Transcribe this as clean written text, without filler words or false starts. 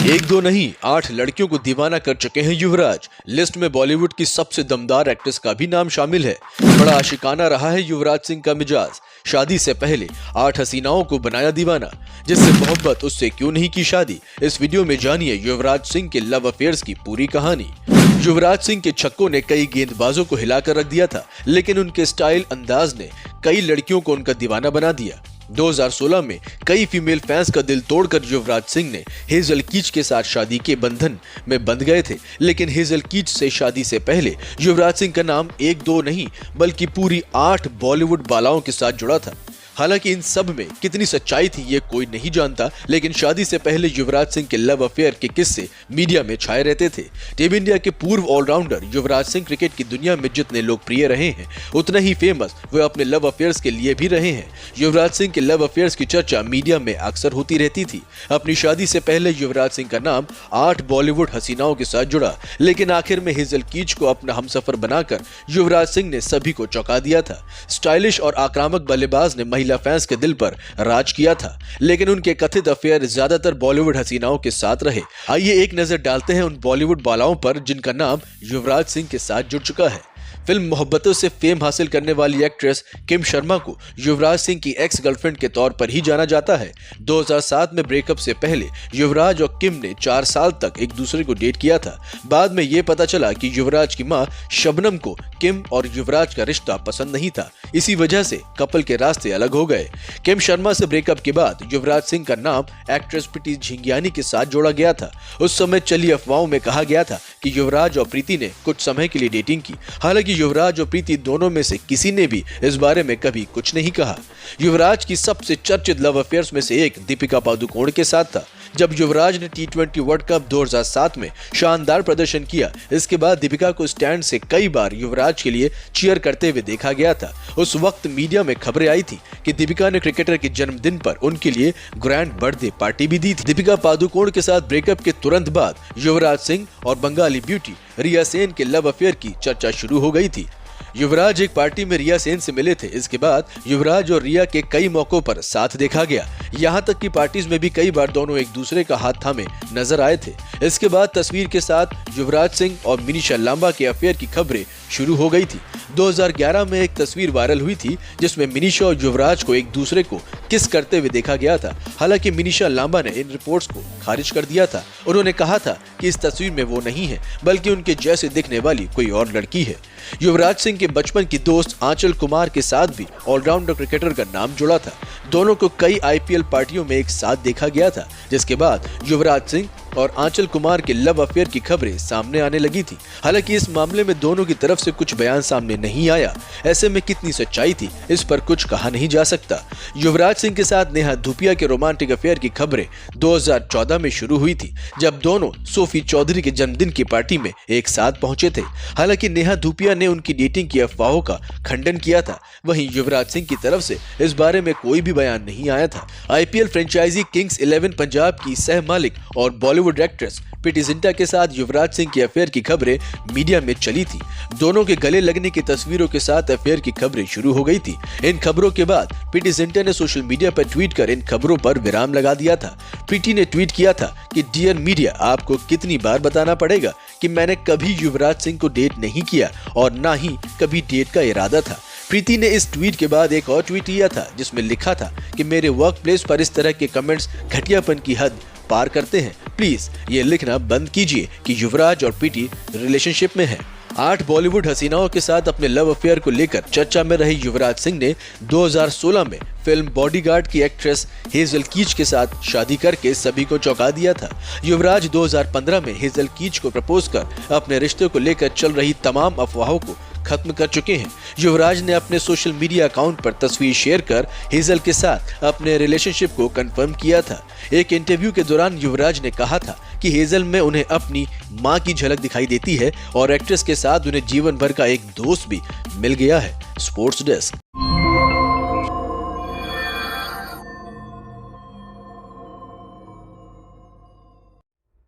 एक दो नहीं 8 लड़कियों को दीवाना कर चुके हैं युवराज। लिस्ट में बॉलीवुड की सबसे दमदार एक्ट्रेस का भी नाम शामिल है। बड़ा आशिकाना रहा है युवराज सिंह का मिजाज। शादी से पहले 8 हसीनाओं को बनाया दीवाना। जिससे मोहब्बत उससे क्यों नहीं की शादी। इस वीडियो में जानिए युवराज सिंह के लव अफेयर्स की पूरी कहानी। युवराज सिंह के छक्कों ने कई गेंदबाजों को हिलाकर रख दिया था, लेकिन उनके स्टाइल अंदाज ने कई लड़कियों को उनका दीवाना बना दिया। 2016 में कई फीमेल फैंस का दिल तोड़कर युवराज सिंह ने हेजल कीच के साथ शादी के बंधन में बंध गए थे, लेकिन हेजल कीच से शादी से पहले युवराज सिंह का नाम एक दो नहीं बल्कि पूरी 8 बॉलीवुड बालाओं के साथ जुड़ा था। हालांकि इन सब में कितनी सच्चाई थी ये कोई नहीं जानता, लेकिन शादी से पहले युवराज सिंह के लव अफेयर के किस्से मीडिया में छाए रहते थे। टीम इंडिया के पूर्व ऑलराउंडर युवराज सिंह क्रिकेट की दुनिया में जितने लोकप्रिय रहे हैं, उतना ही फेमस वे अपने लव अफेयर्स के लिए भी रहे हैं। युवराज सिंह के लव अफेयर्स की चर्चा मीडिया में अक्सर होती रहती थी। अपनी शादी से पहले युवराज सिंह का नाम 8 बॉलीवुड हसीनाओं के साथ जुड़ा, लेकिन आखिर में हेजल कीच को अपना हमसफर बनाकर युवराज सिंह ने सभी को चौंका दिया था। स्टाइलिश और आक्रामक बल्लेबाज ने फैंस के दिल पर राज किया था, लेकिन उनके कथित अफेयर ज्यादातर बॉलीवुड हसीनाओं के साथ रहे। आइए एक नजर डालते हैं उन बॉलीवुड बालाओं पर जिनका नाम युवराज सिंह के साथ जुड़ चुका है। फिल्म मोहब्बतों से फेम हासिल करने वाली एक्ट्रेस किम शर्मा को युवराज सिंह की एक्स गर्लफ्रेंड के तौर पर ही जाना जाता है। 2007 में ब्रेकअप से पहले युवराज और किम ने 4 साल तक एक दूसरे को डेट किया था। बाद में यह पता चला कि युवराज की मां शबनम को किम और युवराज का रिश्ता पसंद नहीं था। इसी वजह से कपल के रास्ते अलग हो गए। किम शर्मा से ब्रेकअप के बाद युवराज सिंह का नाम एक्ट्रेस प्रीति झिंगियानी के साथ जोड़ा गया था। उस समय चली अफवाहों में कहा गया था कि युवराज और प्रीति ने कुछ समय के लिए डेटिंग की। हालांकि युवराज और प्रीति दोनों में से किसी ने भी इस बारे में कभी कुछ नहीं कहा। युवराज की सबसे चर्चित लव अफेयर्स में से एक दीपिका पादुकोण के साथ था। जब युवराज ने T20 वर्ल्ड कप 2007 में शानदार प्रदर्शन किया, इसके बाद दीपिका को स्टैंड से कई बार युवराज के लिए चीयर करते हुए देखा गया था। उस वक्त मीडिया में खबरें आई थी कि दीपिका ने क्रिकेटर के जन्मदिन पर उनके लिए ग्रैंड बर्थडे पार्टी भी दी थी। दीपिका पादुकोण के साथ ब्रेकअप के तुरंत बाद युवराज सिंह और बंगाली ब्यूटी रिया सेन के लव अफेयर की चर्चा शुरू हो गई थी। युवराज एक पार्टी में रिया सेन से मिले थे। इसके बाद युवराज और रिया के कई मौकों पर साथ देखा गया। यहाँ तक कि पार्टीज में भी कई बार दोनों एक दूसरे का हाथ थामे नजर आए थे। इसके बाद तस्वीर के साथ युवराज सिंह और मिनीषा लांबा के अफेयर की खबरें शुरू हो गई थी। 2011 में एक तस्वीर वायरल हुई थी जिसमें मिनीषा और युवराज को एक दूसरे को किस करते हुए देखा गया था। हालांकि मिनीषा लांबा ने इन रिपोर्ट्स को खारिज कर दिया था। उन्होंने कहा था कि इस तस्वीर में वो नहीं है, बल्कि उनके जैसे दिखने वाली कोई और लड़की है। युवराज सिंह के बचपन की दोस्त आंचल कुमार के साथ भी ऑलराउंडर क्रिकेटर का नाम जुड़ा था। दोनों को कई IPL पार्टियों में एक साथ देखा गया था, जिसके बाद युवराज सिंह और आंचल कुमार के लव अफेयर की खबरें सामने आने लगी थी। हालांकि इस मामले में दोनों की तरफ से कुछ बयान सामने नहीं आया। ऐसे में कितनी सच्चाई थी इस पर कुछ कहा नहीं जा सकता। युवराज सिंह के साथ नेहा धूपिया के रोमांटिक अफेयर की खबरें 2014 में शुरू हुई थी, जब दोनों सोफी चौधरी के जन्मदिन की पार्टी में एक साथ पहुंचे थे। हालांकि नेहा धूपिया ने उनकी डेटिंग की अफवाहों का खंडन किया था। वहीं युवराज सिंह की तरफ से इस बारे में कोई भी बयान नहीं आया था। IPL फ्रेंचाइजी किंग्स 11 पंजाब की सह मालिक और बॉलीवुड एक्ट्रेस प्रीति जिंटा के साथ युवराज सिंह की अफेयर की खबरें मीडिया में चली थी। दोनों के गले लगने की तस्वीरों के साथ अफेयर की खबरें शुरू हो गई थी। इन खबरों के बाद प्रीति जिंटा ने सोशल मीडिया पर ट्वीट कर इन खबरों पर विराम लगा दिया था। प्रीति ने ट्वीट किया था कि डियर मीडिया, आपको कितनी बार बताना पड़ेगा कि मैंने कभी युवराज सिंह को डेट नहीं किया और ना ही कभी डेट का इरादा था। प्रीति ने इस ट्वीट के बाद एक और ट्वीट किया था जिसमें लिखा था कि मेरे वर्क प्लेस पर इस तरह के कमेंट्स घटियापन की हद पार करते हैं। प्लीज ये लिखना बंद कीजिए कि युवराज और प्रीति रिलेशनशिप में हैं। 8 बॉलीवुड हसीनाओं के साथ अपने लव अफेयर को लेकर चर्चा में रहे युवराज सिंह ने 2016 में फिल्म बॉडीगार्ड की एक्ट्रेस हेजल कीच के साथ शादी करके सभी को चौंका दिया था। युवराज 2015 में हेजल कीच को प्रपोज कर अपने रिश्ते को लेकर चल रही तमाम अफवाहों को खत्म कर चुके हैं। युवराज ने अपने सोशल मीडिया अकाउंट पर तस्वीर शेयर कर हेजल के साथ अपने रिलेशनशिप को कंफर्म किया था। एक इंटरव्यू के दौरान युवराज ने कहा था कि हेजल में उन्हें अपनी मां की झलक दिखाई देती है और एक्ट्रेस के साथ उन्हें जीवन भर का एक दोस्त भी मिल गया है। Sports desk.